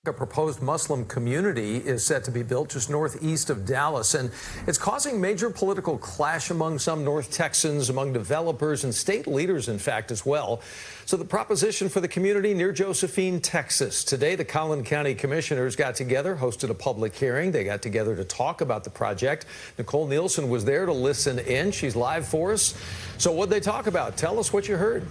A proposed Muslim community is set to be built just northeast of Dallas, and it's causing major political clash among some North Texans, among developers and state leaders, in fact, as well. So the proposition for the community near Josephine, Texas. Today, the Collin County commissioners got together, hosted a public hearing. They got together to talk about the project. Nicole Nielsen was there to listen in. She's live for us. So what'd they talk about? Tell us what you heard.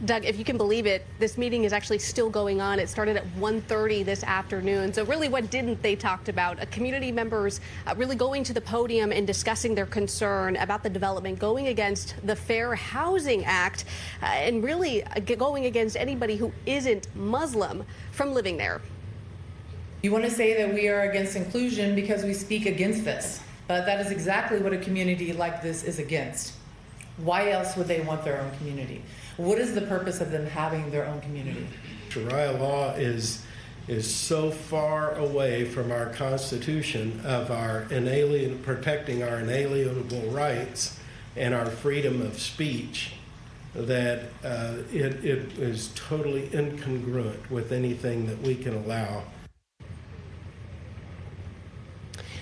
Doug, if you can believe it, this meeting is actually still going on. It started at 1:30 this afternoon. So really, what didn't they talk about? Community members really going to the podium and discussing their concern about the development going against the Fair Housing Act and really going against anybody who isn't Muslim from living there. You want to say that we are against inclusion because we speak against this, but that is exactly what a community like this is against. Why else would they want their own community? What is the purpose of them having their own community? Sharia law is so far away from our Constitution of our protecting our inalienable rights and our freedom of speech that it is totally incongruent with anything that we can allow.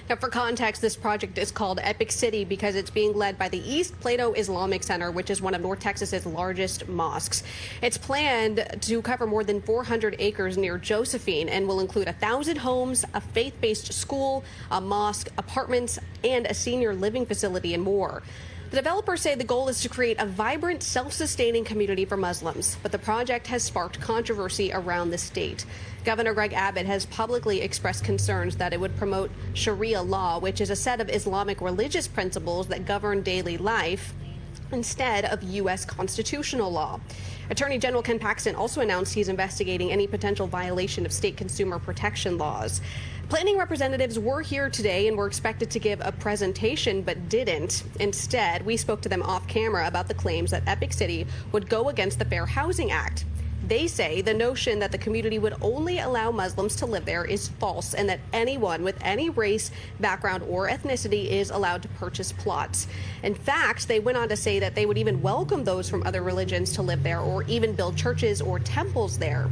Now, for context, this project is called Epic City because it's being led by the East Plato Islamic Center, which is one of North Texas's largest mosques. It's planned to cover more than 400 acres near Josephine and will include 1,000 homes, a faith-based school, a mosque, apartments, and a senior living facility and more. The developers say the goal is to create a vibrant, self-sustaining community for Muslims, but the project has sparked controversy around the state. Governor Greg Abbott has publicly expressed concerns that it would promote Sharia law, which is a set of Islamic religious principles that govern daily life, instead of U.S. constitutional law. Attorney General Ken Paxton also announced he's investigating any potential violation of state consumer protection laws. Planning representatives were here today and were expected to give a presentation, but didn't. Instead, we spoke to them off camera about the claims that Epic City would go against the Fair Housing Act. They say the notion that the community would only allow Muslims to live there is false and that anyone with any race, background, or ethnicity is allowed to purchase plots. In fact, they went on to say that they would even welcome those from other religions to live there or even build churches or temples there.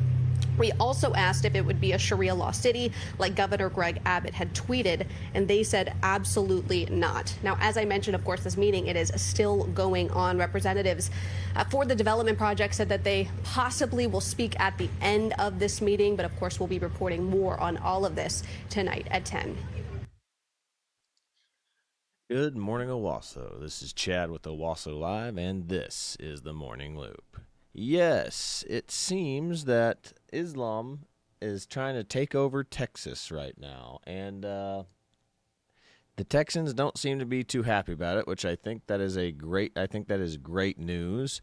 We also asked if it would be a Sharia law city like Governor Greg Abbott had tweeted, and they said absolutely not. Now, as I mentioned, of course, this meeting, it is still going on. Representatives for the development project said that they possibly will speak at the end of this meeting, but of course, we'll be reporting more on all of this tonight at 10. Good morning, Owasso. This is Chad with Owasso Live, and this is the Morning Loop. Yes, it seems that Islam is trying to take over Texas right now, and the Texans don't seem to be too happy about it, which I think that is great news.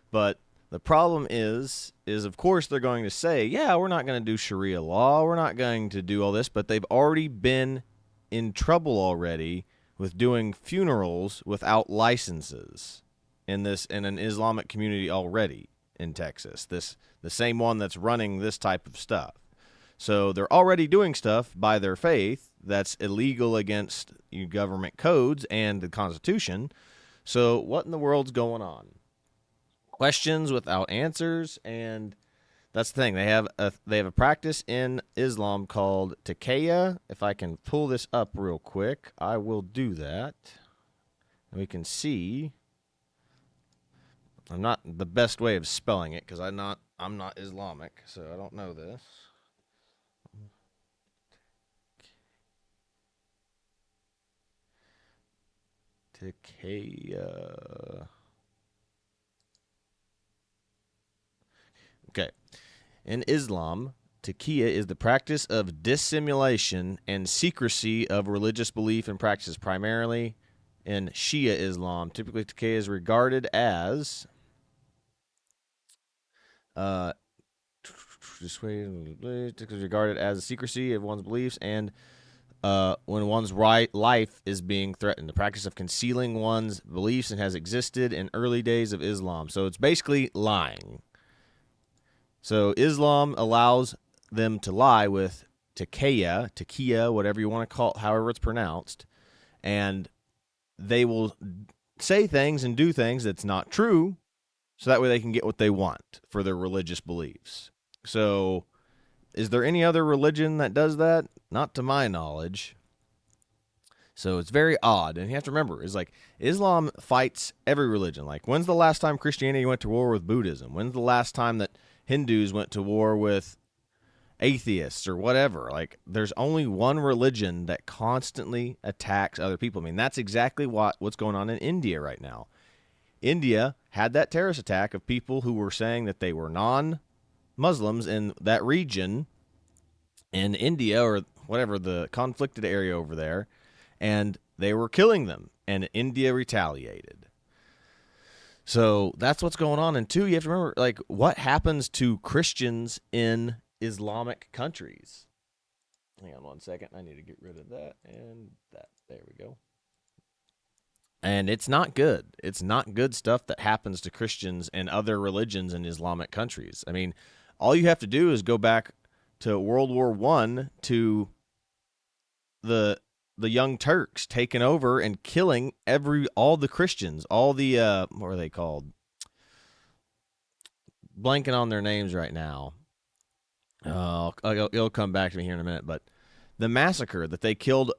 But the problem is of course they're going to say, yeah, we're not going to do Sharia law, we're not going to do all this, but they've already been in trouble already with doing funerals without licenses in an Islamic community already in Texas, the same one that's running this type of stuff. So they're already doing stuff by their faith that's illegal against government codes and the Constitution. So what in the world's going on? Questions without answers, and that's the thing. They have a practice in Islam called taqiyya. If I can pull this up real quick, I will do that. And we can see. I'm not the best way of spelling it because I'm not Islamic, so I don't know this. Taqiyya. Okay. In Islam, taqiyya is the practice of dissimulation and secrecy of religious belief and practices, primarily in Shia Islam. Typically, taqiyya is regarded as regarded as the secrecy of one's beliefs and when one's life is being threatened. The practice of concealing one's beliefs and has existed in early days of Islam. So it's basically lying. So Islam allows them to lie with taqiyya, whatever you want to call it, however it's pronounced, and they will say things and do things that's not true, so that way they can get what they want for their religious beliefs. So is there any other religion that does that? Not to my knowledge. So it's very odd. And you have to remember, is like Islam fights every religion. Like, when's the last time Christianity went to war with Buddhism? When's the last time that Hindus went to war with atheists or whatever? Like, there's only one religion that constantly attacks other people. I mean, that's exactly what's going on in India right now. India had that terrorist attack of people who were saying that they were non-Muslims in that region in India or whatever, the conflicted area over there, and they were killing them, and India retaliated. So that's what's going on. And two, you have to remember, like, what happens to Christians in Islamic countries? Hang on one second. I need to get rid of that and that. There we go. And it's not good. It's not good stuff that happens to Christians and other religions in Islamic countries. I mean, all you have to do is go back to World War I to the Young Turks taking over and killing all the Christians, all the what are they called? Blanking on their names right now. It'll come back to me here in a minute. But the massacre that they killed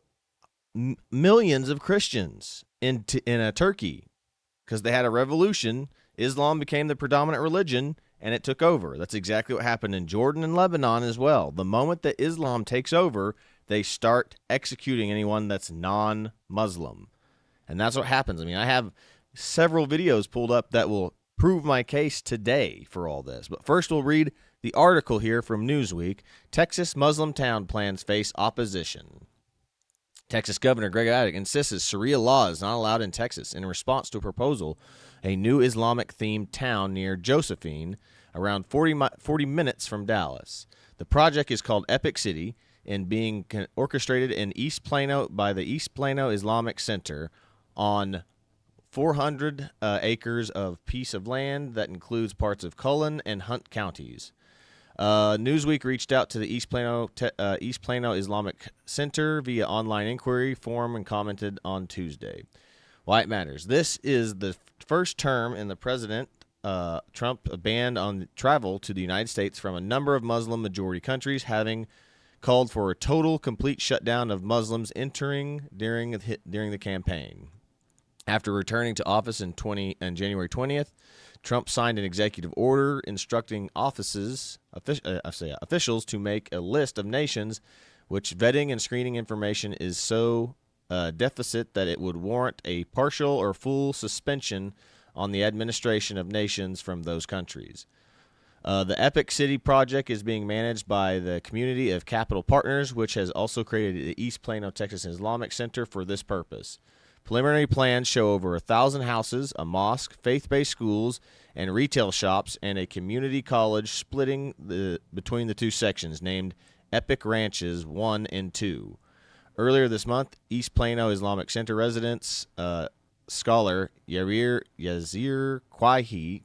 millions of Christians in Turkey because they had a revolution. Islam became the predominant religion, and it took over. That's exactly what happened in Jordan and Lebanon as well. The moment that Islam takes over, they start executing anyone that's non-Muslim. And that's what happens. I mean, I have several videos pulled up that will prove my case today for all this. But first, we'll read the article here from Newsweek. Texas Muslim town plans face opposition. Texas Governor Greg Abbott insists Sharia law is not allowed in Texas in response to a proposal, a new Islamic-themed town near Josephine, around 40 minutes from Dallas. The project is called Epic City and being orchestrated in East Plano by the East Plano Islamic Center on 400 acres of piece of land that includes parts of Cullen and Hunt counties. Newsweek reached out to the East Plano Islamic Center via online inquiry form and commented on Tuesday. Why it matters. This is the first term in the President Trump ban on travel to the United States from a number of Muslim majority countries, having called for a total, complete shutdown of Muslims entering during the campaign. After returning to office on January 20th, Trump signed an executive order instructing officials to make a list of nations which vetting and screening information is so deficit that it would warrant a partial or full suspension on the administration of nations from those countries. The Epic City project is being managed by the community of Capital Partners, which has also created the East Plano, Texas Islamic Center for this purpose. Preliminary plans show over 1,000 houses, a mosque, faith-based schools, and retail shops, and a community college splitting between the two sections, named Epic Ranches 1 and 2. Earlier this month, East Plano Islamic Center residents, scholar Yazir Quadei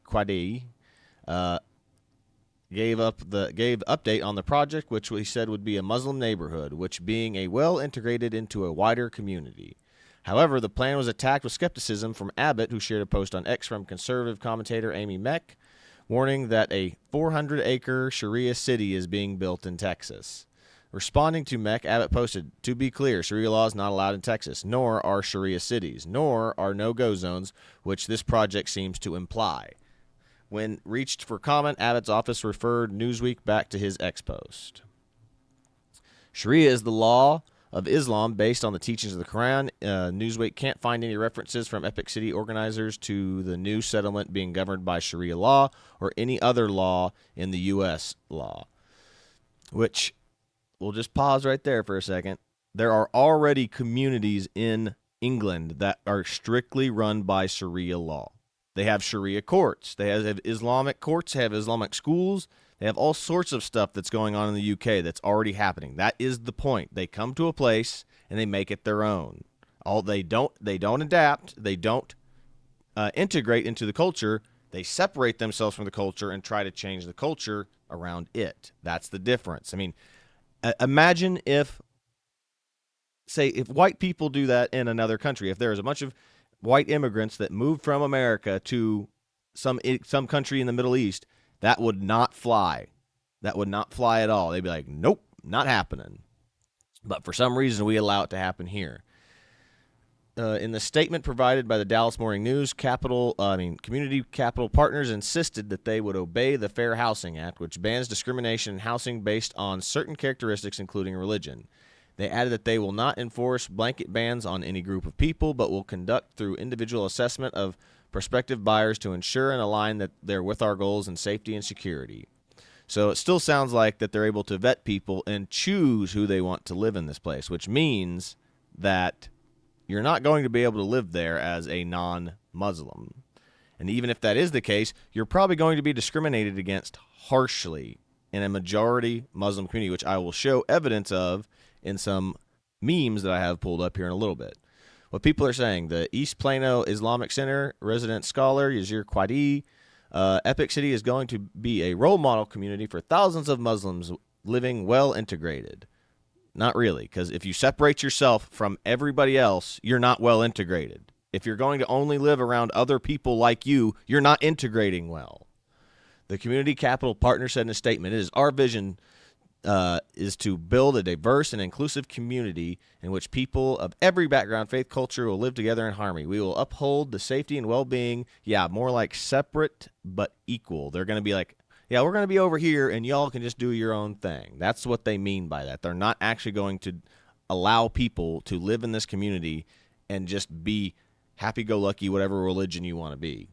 gave update on the project, which he said would be a Muslim neighborhood, which being a well integrated into a wider community. However, the plan was attacked with skepticism from Abbott, who shared a post on X from conservative commentator Amy Meck, warning that a 400-acre Sharia city is being built in Texas. Responding to Meck, Abbott posted, "To be clear, Sharia law is not allowed in Texas, nor are Sharia cities, nor are no-go zones, which this project seems to imply." When reached for comment, Abbott's office referred Newsweek back to his X post. Sharia is the law of Islam based on the teachings of the Quran. Newsweek can't find any references from Epic City organizers to the new settlement being governed by Sharia law or any other law in the U.S. law. Which, we'll just pause right there for a second. There are already communities in England that are strictly run by Sharia law. They have Sharia courts. They have Islamic courts, they have Islamic schools. They have all sorts of stuff that's going on in the UK that's already happening. That is the point. They come to a place and they make it their own. They don't adapt. They don't integrate into the culture. They separate themselves from the culture and try to change the culture around it. That's the difference. I mean, imagine if white people do that in another country. If there's a bunch of white immigrants that moved from America to some country in the Middle East, that would not fly. That would not fly at all. They'd be like, nope, not happening. But for some reason, we allow it to happen here. In the statement provided by the Dallas Morning News, Community Capital Partners insisted that they would obey the Fair Housing Act, which bans discrimination in housing based on certain characteristics, including religion. They added that they will not enforce blanket bans on any group of people, but will conduct through individual assessment of prospective buyers to ensure and align that they're with our goals in safety and security. So it still sounds like that they're able to vet people and choose who they want to live in this place, which means that you're not going to be able to live there as a non-Muslim. And even if that is the case, you're probably going to be discriminated against harshly in a majority Muslim community, which I will show evidence of in some memes that I have pulled up here in a little bit. What people are saying, the East Plano Islamic Center resident scholar Yazir Quadi, Epic City is going to be a role model community for thousands of Muslims living well integrated. Not really, because if you separate yourself from everybody else, you're not well integrated. If you're going to only live around other people like you, you're not integrating well. The Community Capital Partner said in a statement, "It is our vision is to build a diverse and inclusive community in which people of every background, faith, culture will live together in harmony. We will uphold the safety and well-being, more like separate but equal." They're going to be like, yeah, we're going to be over here, and y'all can just do your own thing. That's what they mean by that. They're not actually going to allow people to live in this community and just be happy-go-lucky, whatever religion you want to be.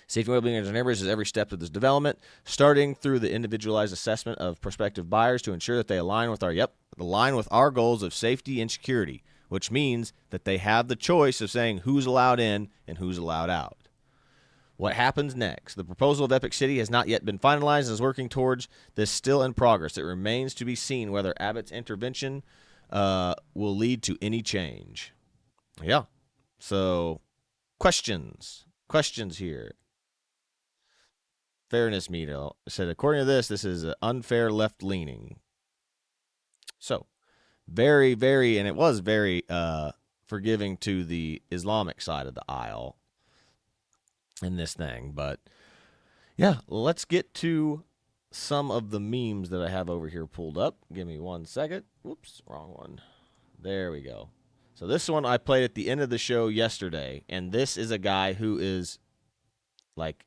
Safety and well-being of our neighbors is every step of this development, starting through the individualized assessment of prospective buyers to ensure that they align with our goals of safety and security, which means that they have the choice of saying who's allowed in and who's allowed out. What happens next? The proposal of Epic City has not yet been finalized and is working towards this still in progress. It remains to be seen whether Abbott's intervention will lead to any change. Yeah. So, questions here. Fairness Meter said, according to this is unfair left-leaning. So, very, very, and it was very forgiving to the Islamic side of the aisle in this thing. But, yeah, let's get to some of the memes that I have over here pulled up. Give me 1 second. Whoops, wrong one. There we go. So this one I played at the end of the show yesterday, and this is a guy who is like,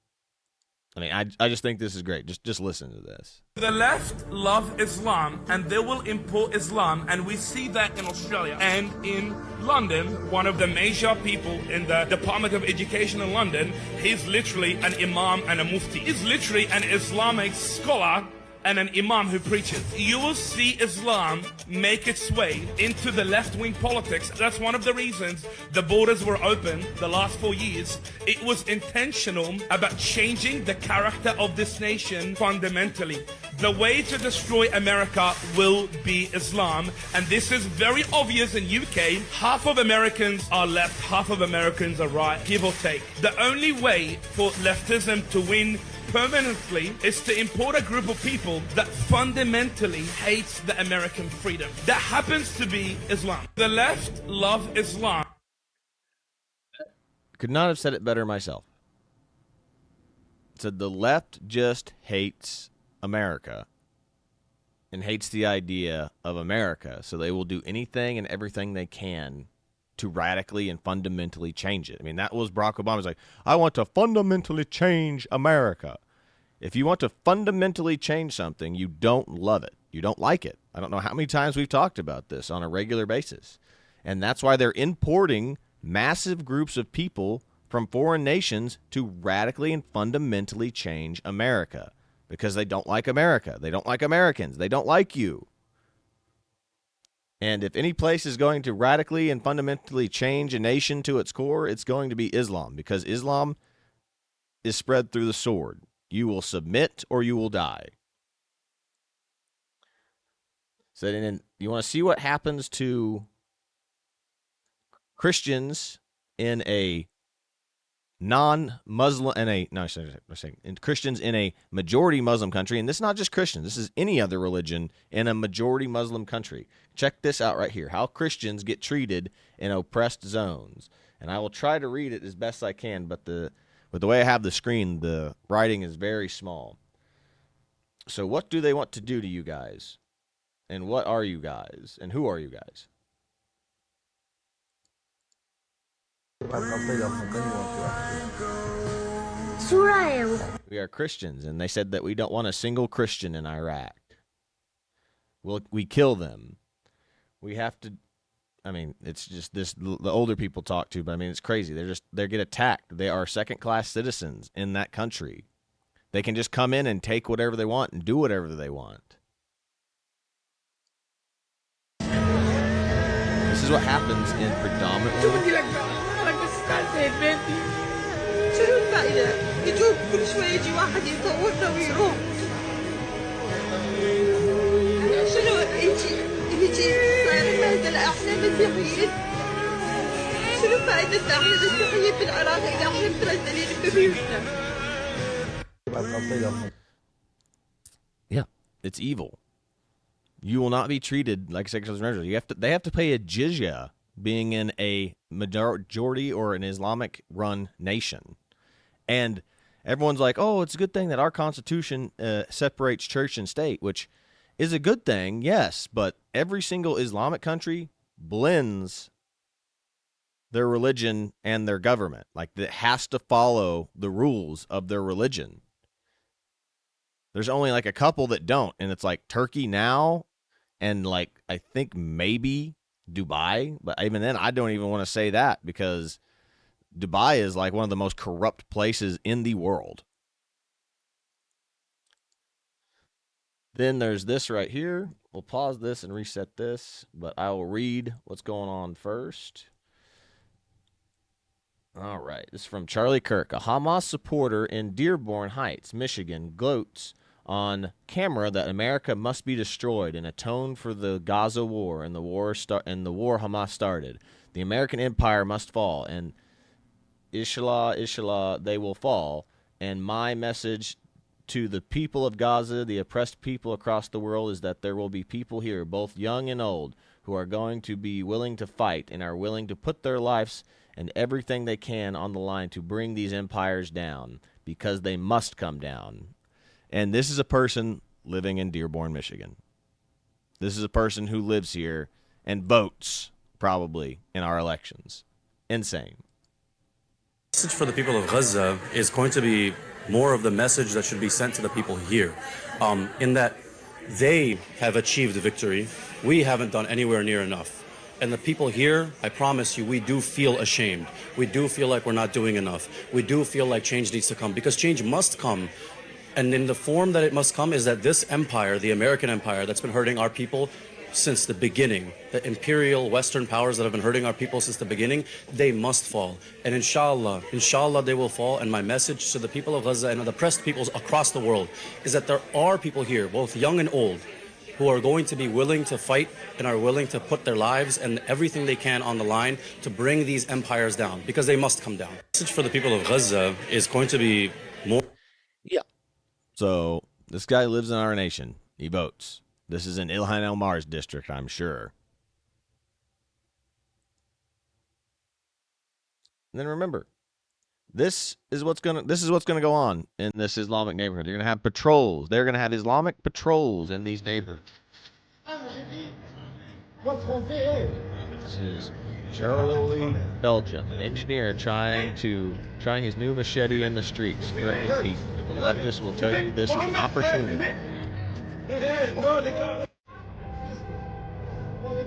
I just think this is great. Just listen to this. The left love Islam, and they will import Islam, and we see that in Australia and in London. One of the major people in the Department of Education in London, he's literally an imam and a mufti. He's literally an Islamic scholar and an imam who preaches. You will see Islam make its way into the left-wing politics. That's one of the reasons the borders were open the last 4 years. It was intentional about changing the character of this nation fundamentally. The way to destroy America will be Islam, and this is very obvious in UK. Half of Americans are left, half of Americans are right, give or take. The only way for leftism to win permanently is to import a group of people that fundamentally hates the American freedom. That happens to be Islam. The left love Islam. Could not have said it better myself. It said the left just hates America and hates the idea of America, so they will do anything and everything they can to radically and fundamentally change it. I mean, that was Barack Obama's like, I want to fundamentally change America. If you want to fundamentally change something, you don't love it. You don't like it. I don't know how many times we've talked about this on a regular basis. And that's why they're importing massive groups of people from foreign nations to radically and fundamentally change America. Because they don't like America. They don't like Americans. They don't like you. And if any place is going to radically and fundamentally change a nation to its core, it's going to be Islam, because Islam is spread through the sword. You will submit or you will die. So then you want to see what happens to Christians in a non-Muslim, Christians in a majority Muslim country, and this is not just Christians, this is any other religion in a majority Muslim country. Check this out right here, how Christians get treated in oppressed zones. And I will try to read it as best I can, but But the way I have the screen, the writing is very small. So what do they want to do to you guys? And what are you guys? And who are you guys? We are Christians, and they said that we don't want a single Christian in Iraq. We kill them. We have to. I mean, it's just this. The older people talk to, but I mean, it's crazy. They get attacked. They are second-class citizens in that country. They can just come in and take whatever they want and do whatever they want. This is what happens in predominantly. Yeah, it's evil. You will not be treated like sexual measures. They have to pay a jizya being in a majority or an Islamic-run nation. And everyone's like, oh, it's a good thing that our Constitution separates church and state, which is a good thing, yes, but every single Islamic country blends their religion and their government. Like, it has to follow the rules of their religion. There's only like a couple that don't, and it's like Turkey now and like I think maybe Dubai, but even then I don't even want to say that because Dubai is like one of the most corrupt places in the world. Then there's this right here. We'll pause this and reset this, but I will read what's going on first. All right. This is from Charlie Kirk. A Hamas supporter in Dearborn Heights, Michigan, gloats on camera that America must be destroyed in a tone for the Gaza war and the war Hamas started. The American empire must fall, and inshallah, they will fall. And my message to the people of Gaza, the oppressed people across the world, is that there will be people here, both young and old, who are going to be willing to fight and are willing to put their lives and everything they can on the line to bring these empires down, because they must come down. And this is a person living in Dearborn, Michigan. This is a person who lives here and votes, probably, in our elections. Insane. The message for the people of Gaza is going to be more of the message that should be sent to the people here, in that they have achieved victory. We haven't done anywhere near enough. And the people here, I promise you, we do feel ashamed. We do feel like we're not doing enough. We do feel like change needs to come, because change must come. And in the form that it must come is that this empire, the American empire, that's been hurting our people since the beginning, the imperial Western powers that have been hurting our people since the beginning, they must fall. And inshallah, they will fall. And my message to the people of Gaza and the oppressed peoples across the world is that there are people here, both young and old, who are going to be willing to fight and are willing to put their lives and everything they can on the line to bring these empires down, because they must come down. The message for the people of Gaza is going to be more... Yeah. So this guy lives in our nation. He votes. This is in Ilhan El-Mar's district, I'm sure. And then remember, this is what's gonna go on in this Islamic neighborhood. You're gonna have patrols. They're gonna have Islamic patrols in these neighborhoods. This is Charlie Belgium, an engineer trying his new machete in the streets. The leftists will tell you this is an opportunity.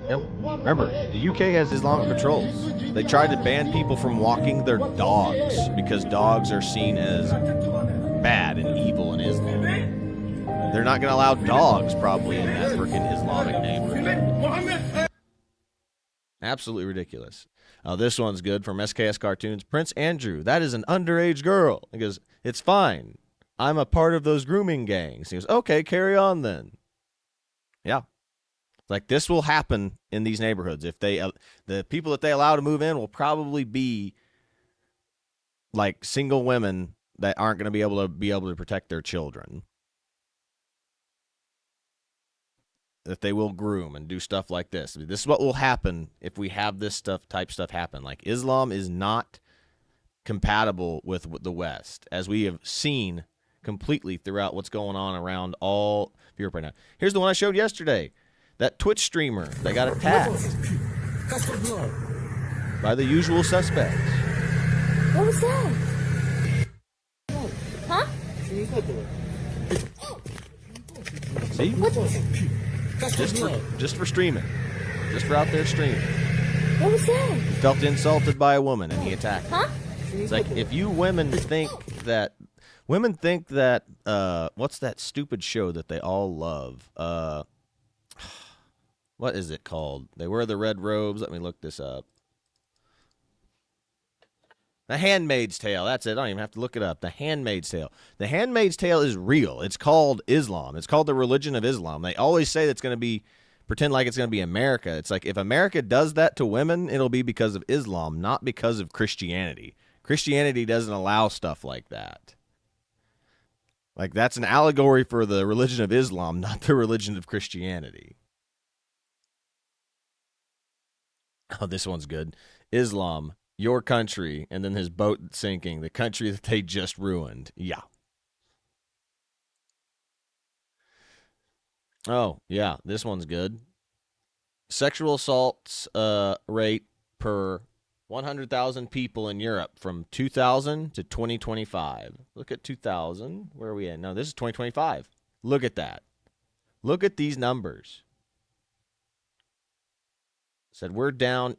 Yep. Remember, the UK has Islamic patrols. They tried to ban people from walking their dogs because dogs are seen as bad and evil in Islam. They're not going to allow dogs probably in that freaking Islamic neighborhood. Absolutely ridiculous. This one's good from SKS Cartoons. Prince Andrew, that is an underage girl. He goes, it's fine. I'm a part of those grooming gangs. He goes, okay, carry on then. Yeah. Like, this will happen in these neighborhoods. If the people that they allow to move in will probably be like single women that aren't going to be able to protect their children. That they will groom and do stuff like this. This is what will happen if we have this type stuff happen. Like, Islam is not compatible with the West, as we have seen completely throughout what's going on around all Europe right now. Here's the one I showed yesterday. That Twitch streamer that got attacked by the usual suspects. What was that? Huh? See? Just for streaming. Just for out there streaming. What was that? He felt insulted by a woman and he attacked her. Huh? It's like, if you women think that what's that stupid show that they all love? What is it called? They wear the red robes. Let me look this up. The Handmaid's Tale. That's it. I don't even have to look it up. The Handmaid's Tale. The Handmaid's Tale is real. It's called Islam. It's called the religion of Islam. They always say that's going to be, pretend like it's going to be America. It's like, if America does that to women, it'll be because of Islam, not because of Christianity. Christianity doesn't allow stuff like that. Like, that's an allegory for the religion of Islam, not the religion of Christianity. Oh, this one's good. Islam, your country, and then his boat sinking, the country that they just ruined. Yeah. Oh, yeah, this one's good. Sexual assaults rate per 100,000 people in Europe from 2000 to 2025. Look at 2000. Where are we at? No, this is 2025. Look at that. Look at these numbers. Said we're down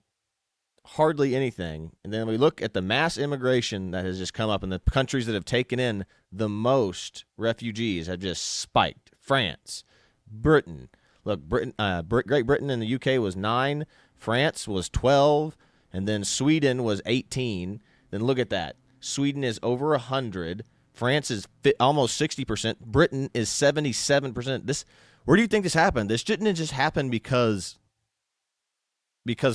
hardly anything. And then we look at the mass immigration that has just come up, and the countries that have taken in the most refugees have just spiked. France, Britain. Look, Great Britain and the UK was 9. France was 12. And then Sweden was 18. Then look at that. Sweden is over 100. France is almost 60%. Britain is 77%. Where do you think this happened? This didn't just happen because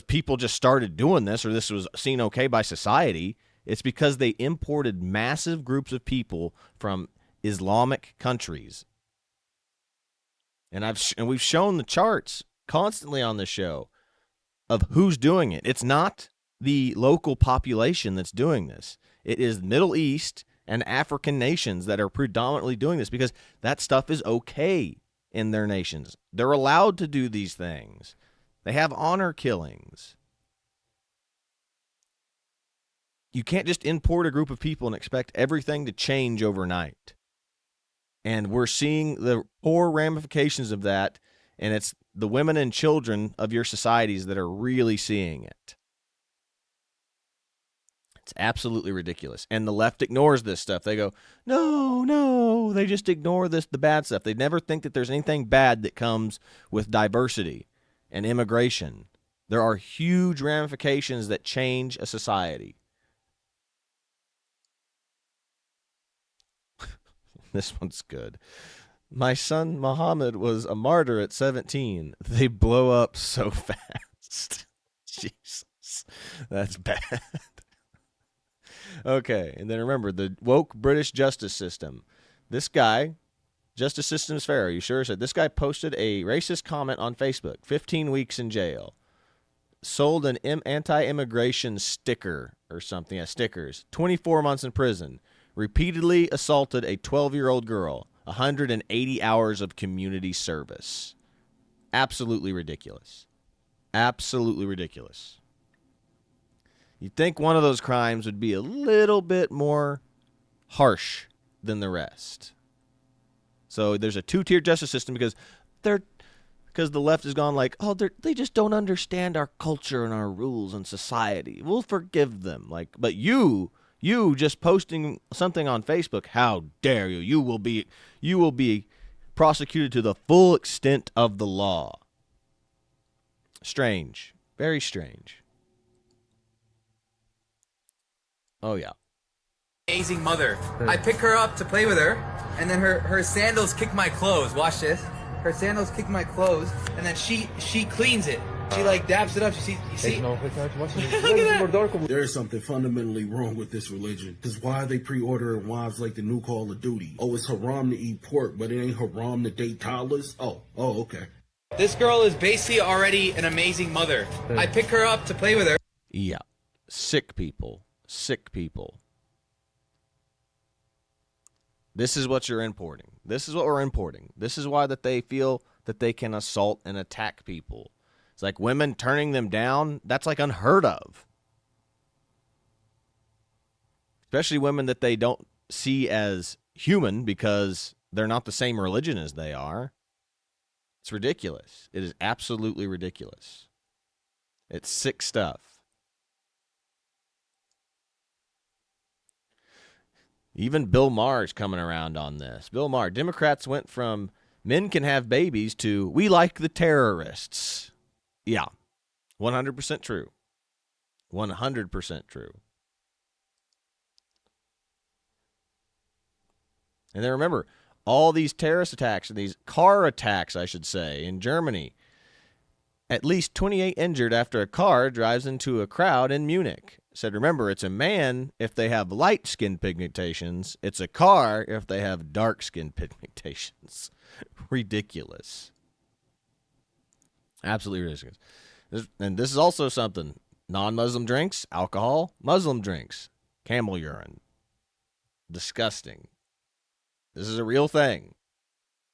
people just started doing this, or this was seen okay by society. It's because they imported massive groups of people from Islamic countries. And we've shown the charts constantly on this show of who's doing it. It's not the local population that's doing this. It is Middle East and African nations that are predominantly doing this because that stuff is okay in their nations. They're allowed to do these things. They have honor killings. You can't just import a group of people and expect everything to change overnight. And we're seeing the poor ramifications of that, and it's the women and children of your societies that are really seeing it. It's absolutely ridiculous. And the left ignores this stuff. They go, no. They just ignore the bad stuff. They never think that there's anything bad that comes with diversity and immigration. There are huge ramifications that change a society. This one's good. My son Muhammad was a martyr at 17. They blow up so fast. Jesus, that's bad. Okay, and then remember the woke British justice system. This guy, justice system is fair. Are you sure? Said this guy posted a racist comment on Facebook. 15 weeks in jail. Sold an anti-immigration sticker or something. Yeah, stickers. 24 months in prison. Repeatedly assaulted a 12-year-old girl. 180 hours of community service. Absolutely ridiculous. Absolutely ridiculous. You'd think one of those crimes would be a little bit more harsh than the rest. So there's a two-tier justice system because the left has gone like, oh, they just don't understand our culture and our rules and society. We'll forgive them. But you just posting something on Facebook, how dare you? You will be prosecuted to the full extent of the law. Strange. Very strange. Oh, yeah. Amazing mother. I pick her up to play with her, and then her sandals kick my clothes. Watch this. Her sandals kick my clothes, and then she cleans it. She dabs it up. You see? Look at that. There is something fundamentally wrong with this religion. Because why are they pre-ordering wives like the new Call of Duty? Oh, it's haram to eat pork, but it ain't haram to date toddlers? Oh, okay. This girl is basically already an amazing mother. I pick her up to play with her. Yeah. Sick people. Sick people. This is what you're importing. This is what we're importing. This is why that they feel that they can assault and attack people. It's like women turning them down. That's like unheard of. Especially women that they don't see as human because they're not the same religion as they are. It's ridiculous. It is absolutely ridiculous. It's sick stuff. Even Bill Maher's coming around on this. Bill Maher, Democrats went from men can have babies to we like the terrorists. Yeah, 100% true. 100% true. And then remember, all these terrorist attacks, these car attacks, I should say, in Germany, at least 28 injured after a car drives into a crowd in Munich. Said, remember, it's a man if they have light skin pigmentations. It's a car if they have dark skin pigmentations. Ridiculous. Absolutely ridiculous. And this is also something. Non-Muslim drinks, alcohol, Muslim drinks, camel urine. Disgusting. This is a real thing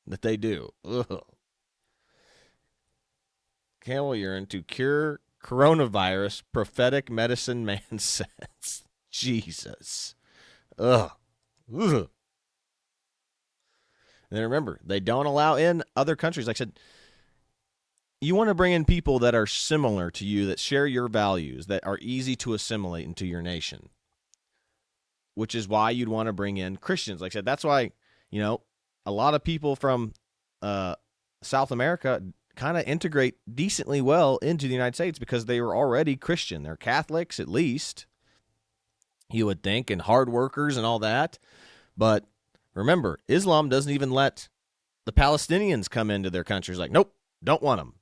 that they do. Ugh. Camel urine to cure coronavirus, prophetic medicine man says. Jesus. Ugh. Ugh. And then remember, they don't allow in other countries. Like I said, you want to bring in people that are similar to you, that share your values, that are easy to assimilate into your nation, which is why you'd want to bring in Christians. Like I said, that's why, you know, a lot of people from South America kind of integrate decently well into the United States because they were already Christian. They're Catholics, at least, you would think, and hard workers and all that. But remember, Islam doesn't even let the Palestinians come into their countries. Like, nope, don't want them.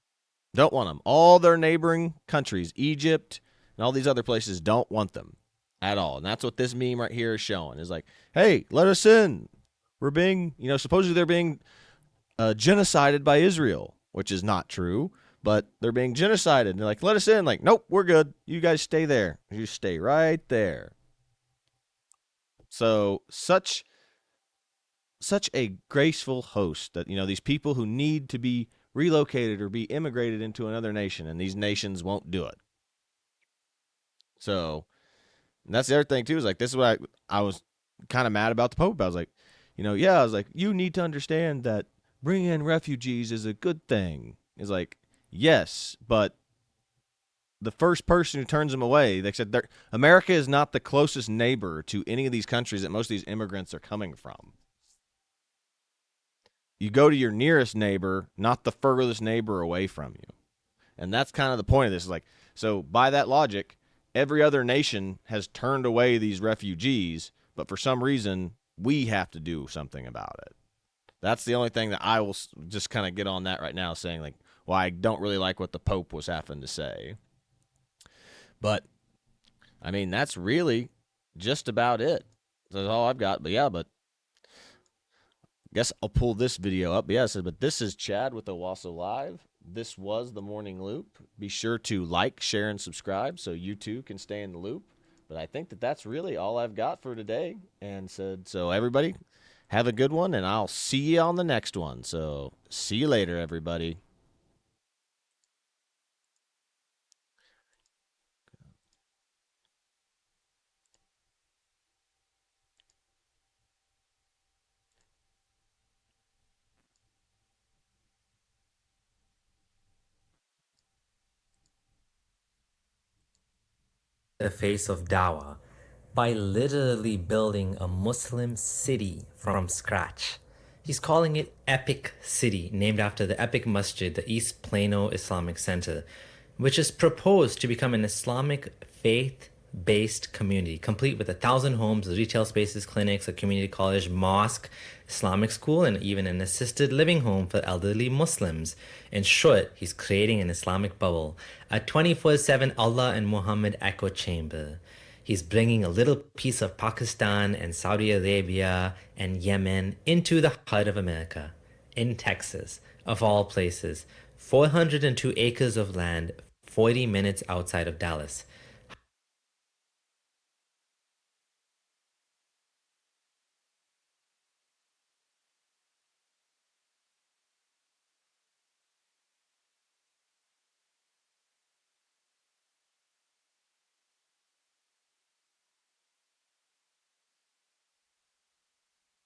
Don't want them. All their neighboring countries, Egypt and all these other places, don't want them at all. And that's what this meme right here is showing. Is like, hey, let us in. We're being, supposedly they're being genocided by Israel, which is not true, but they're being genocided. And they're like, let us in. Like, nope, we're good. You guys stay there. You stay right there. So such a graceful host that, these people who need to be relocated or be immigrated into another nation, and these nations won't do it. So that's the other thing too, is like, this is what I was kind of mad about the Pope. I was like, I was like, you need to understand that bringing in refugees is a good thing. It's like, yes, but the first person who turns them away, they said America is not the closest neighbor to any of these countries that most of these immigrants are coming from. You go to your nearest neighbor, not the furthest neighbor away from you. And that's kind of the point of this. Is like, so by that logic, every other nation has turned away these refugees, but for some reason, we have to do something about it. That's the only thing that I will just kind of get on that right now, saying like, well, I don't really like what the Pope was having to say. But, I mean, that's really just about it. That's all I've got. But I guess I'll pull this video up. But this is Chad with Owasso Live. This was the Morning Loop. Be sure to like, share, and subscribe so you too can stay in the loop. But I think that's really all I've got for today. And so everybody, have a good one, and I'll see you on the next one. So see you later, everybody. The face of Dawa by literally building a Muslim city from scratch. He's calling it Epic City, named after the Epic Masjid, the East Plano Islamic Center, which is proposed to become an Islamic faith-based community, complete with 1,000 homes, retail spaces, clinics, a community college, mosque, Islamic school, and even an assisted living home for elderly Muslims. In short, he's creating an Islamic bubble, a 24/7 Allah and Muhammad echo chamber. He's bringing a little piece of Pakistan and Saudi Arabia and Yemen into the heart of America, in Texas, of all places. 402 acres of land, 40 minutes outside of Dallas.